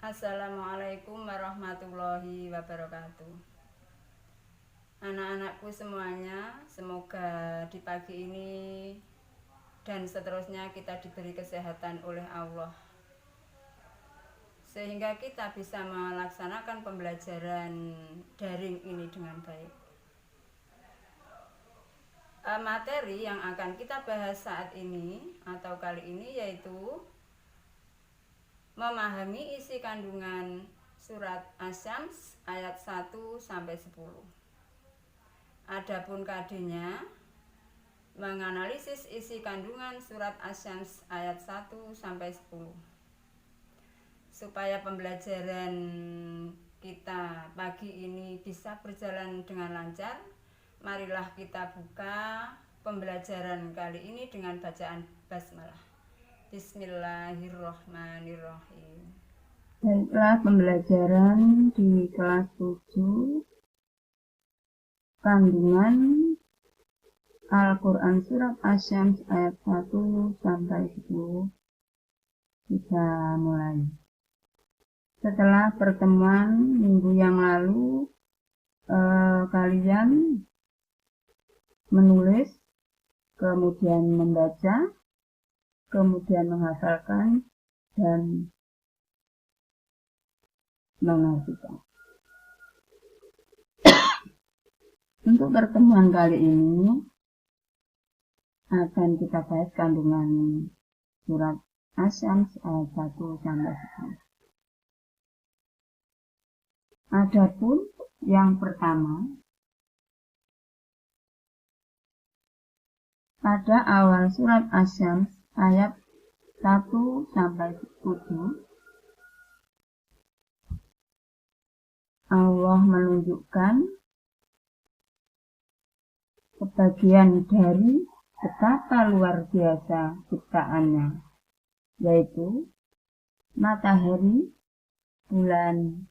Assalamualaikum warahmatullahi wabarakatuh. Anak-anakku semuanya, semoga di pagi ini dan seterusnya kita diberi kesehatan oleh Allah, sehingga kita bisa melaksanakan pembelajaran daring ini dengan baik. Materi yang akan kita bahas saat ini atau kali ini yaitu memahami isi kandungan surat Asy-Syams ayat 1 sampai 10. Adapun KD-nya menganalisis isi kandungan surat Asy-Syams ayat 1 sampai 10. Supaya pembelajaran kita pagi ini bisa berjalan dengan lancar, marilah kita buka pembelajaran kali ini dengan bacaan basmalah. Bismillahirrohmanirrohim. Baiklah, pembelajaran di kelas 7 kandungan Al-Quran surat Asy-Syams ayat 1 sampai 10 kita mulai. Setelah pertemuan minggu yang lalu, kalian menulis, kemudian membaca, kemudian menghafalkan, dan mengartikan. Untuk pertemuan kali ini akan kita bahas kandungan surat Asy-Syams ayat 1 sampai 10. Adapun yang pertama, pada awal surat Asy-Syams ayat 1 sampai 7, Allah menunjukkan sebagian dari betapa luar biasa ciptaannya, yaitu matahari, bulan,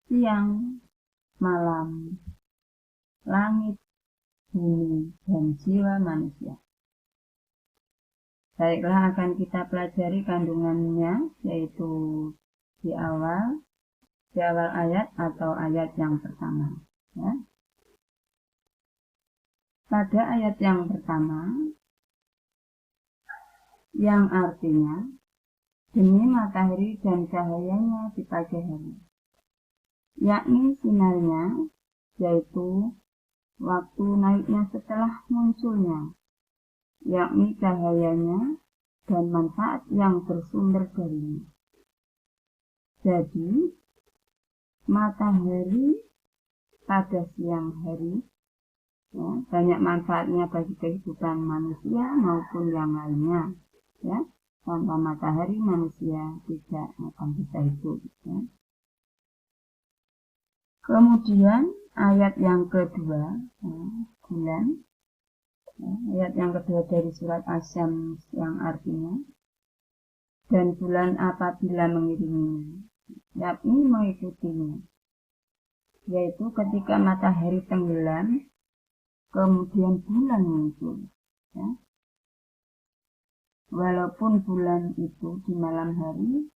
siang, malam, langit, bumi, dan jiwa manusia. Baiklah, akan kita pelajari kandungannya, yaitu di awal ayat atau ayat yang pertama. Ya. Pada ayat yang pertama, yang artinya demi matahari dan cahayanya di pagi hari, yakni sinarnya, yaitu waktu naiknya setelah munculnya, yakni cahayanya dan manfaat yang bersumber darinya. Jadi, matahari pada siang hari ya, banyak manfaatnya bagi kehidupan manusia maupun yang lainnya. Ya, tanpa matahari manusia tidak akan bisa hidup. Ya. Kemudian ayat yang kedua, bulan. Ayat yang kedua dari surat Asy-Syams yang artinya dan bulan apabila mengiringinya, yakni mengikutinya, yaitu ketika matahari tenggelam, kemudian bulan muncul. Ya. Walaupun bulan itu di malam hari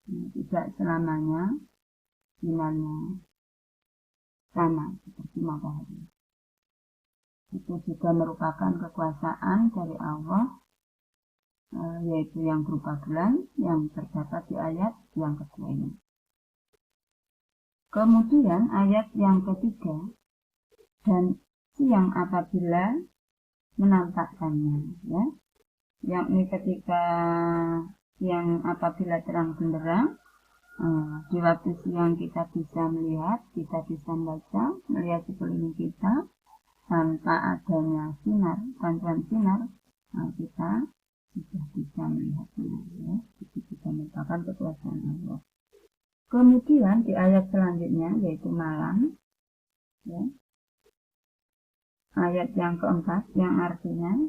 tidak selamanya sinarnya sama seperti matahari. Itu juga merupakan kekuasaan dari Allah, yaitu yang berupa bulan yang terdapat di ayat yang kedua ini. Kemudian ayat yang ketiga, dan siang apabila menampakkannya, ya, yakni ketika siang apabila terang benderang, di waktu siang kita bisa melihat, kita bisa membaca, melihat sekeliling kita tanpa adanya sinar, bantuan sinar, kita sudah bisa melihatnya, ya. Itu juga merupakan kekuasaan Allah. Kemudian di ayat selanjutnya yaitu malam, ya. Ayat yang keempat yang artinya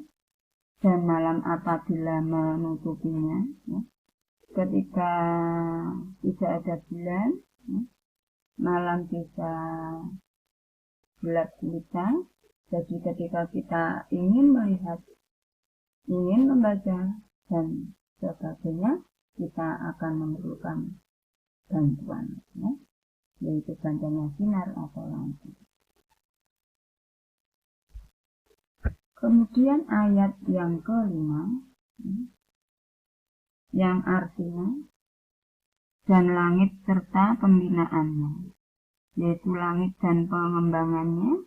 dan malam apabila menutupinya, ya. Ketika tidak ada bulan, ya, malam bisa gelap gulita. Jadi ketika kita ingin melihat, ingin membaca dan sebagainya, kita akan memerlukan bantuan, ya, yaitu bantuannya sinar atau lampu. Kemudian ayat yang kelima, yang artinya dan langit serta pembinaannya, yaitu langit dan pengembangannya,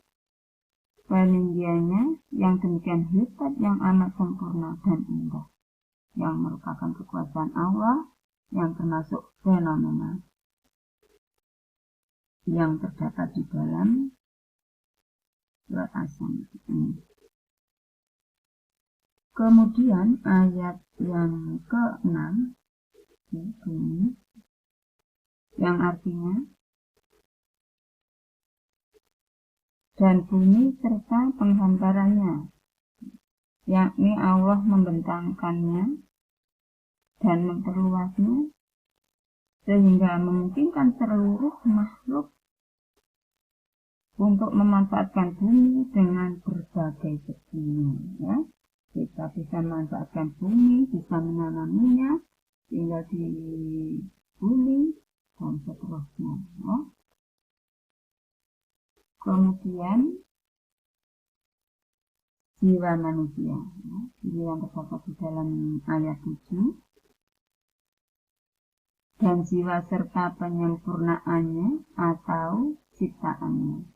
peninggiannya yang demikian hebat, yang amat sempurna dan indah, yang merupakan kekuasaan Allah yang termasuk fenomena yang terdapat di dalam surat As-Syams ini. Kemudian ayat yang ke-6 ini, yang artinya dan bumi serta penghantarannya, yakni Allah membentangkannya dan memperluasnya sehingga memungkinkan seluruh makhluk untuk memanfaatkan bumi dengan berbagai segi, ya. Kita bisa memanfaatkan bumi, bisa menanaminya, tinggal di bumi, dan seterusnya, ya. Kemudian jiwa manusia, ya. Ini yang terdapat di dalam ayat 7. Dan jiwa serta penyempurnaannya atau ciptaannya,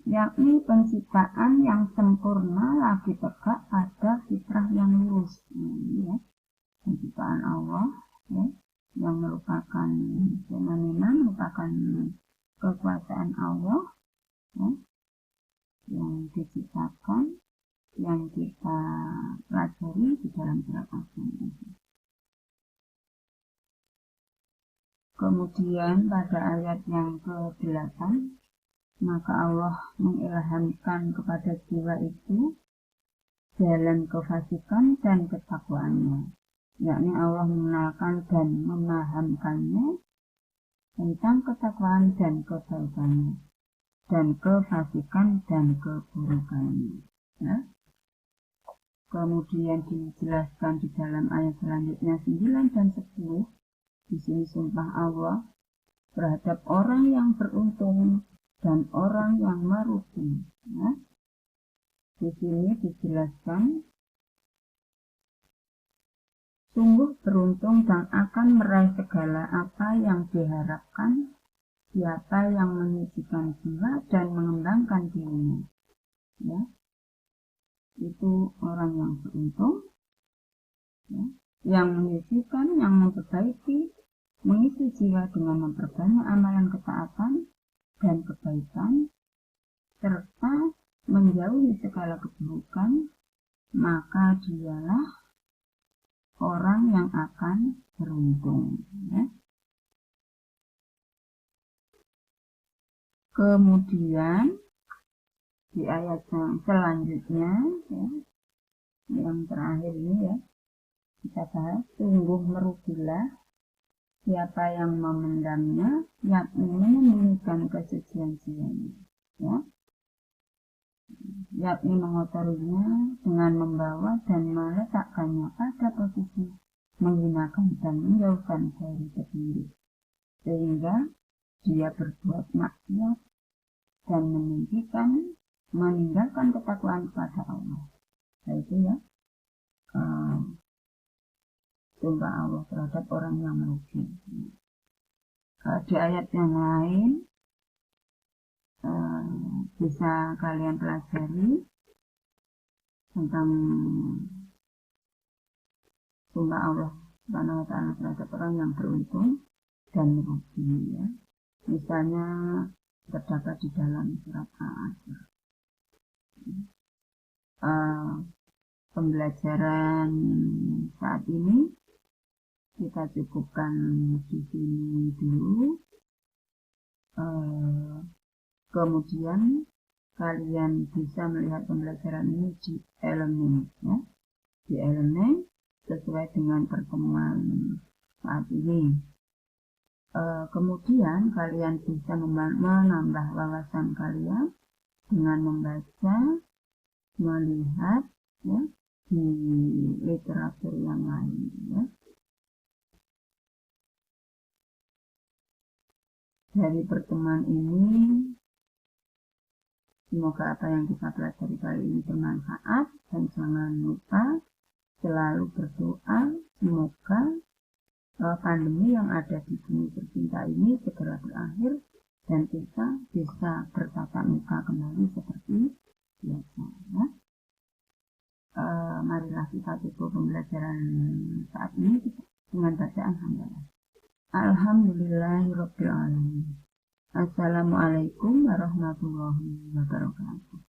yakni penciptaan yang sempurna lagi tegak pada fitrah yang lurus, ya. Penciptaan Allah, ya, yang merupakan fenomena, merupakan kekuasaan Allah, ya, yang diciptakan, yang kita pelajari di dalam surat As-Syams. Kemudian pada ayat yang ke-8, maka Allah mengilhamkan kepada jiwa itu jalan kefasikan dan ketakwaannya, yakni Allah mengenalkan dan memahamkannya tentang ketakwaan dan kebaikannya, dan kefasikan dan keburukannya, ya. Kemudian dijelaskan di dalam ayat selanjutnya 9 dan 10. Di sini sumpah Allah terhadap orang yang beruntung dan orang yang merugi, ya. Di sini dijelaskan sungguh beruntung dan akan meraih segala apa yang diharapkan siapa yang menyucikan jiwa dan mengembangkan dirinya, ya. Itu orang yang beruntung, ya, yang menyucikan, yang memperbaiki, mengisi jiwa dengan memperbanyak amalan ketaatan dan kebaikan, serta menjauhi segala keburukan, maka dialah orang yang akan beruntung, ya. Kemudian di ayat yang selanjutnya, ya, yang terakhir ini, ya, kita bahas sungguh merugilah siapa yang memendamnya, yakni menyembunyikan kesucian jiwanya, ya, yakni mengotorinya dengan membawa dan meletakkannya pada posisi menghinakan dan menjauhkan dari sendiri, sehingga dia berbuat maksiat dan meninggalkan ketakwaan kepada Allah. Itu, ya, sumpah Allah terhadap orang yang merugi. Di ayat yang lain bisa kalian pelajari tentang sumpah Allah Subhanahu wa Ta'ala terhadap orang yang beruntung dan merugi, ya. Misalnya terdapat di dalam surat Al-Asr. Pembelajaran saat ini kita cukupkan di sini dulu. Kemudian kalian bisa melihat pembelajaran ini di elemen, ya, di elemen sesuai dengan pertemuan saat ini. Kemudian kalian bisa menambah wawasan kalian dengan membaca, melihat, ya, di literatur yang lain, ya. dari pertemuan ini, semoga apa yang kita pelajari kali ini bermanfaat, dan jangan lupa selalu berdoa semoga pandemi yang ada di bumi tercinta ini segera berakhir dan kita bisa bertatap muka kembali seperti biasa. Ya. Marilah kita tutup pembelajaran saat ini dengan bacaan hamdalah. Alhamdulillahirabbil alamin. Assalamualaikum warahmatullahi wabarakatuh.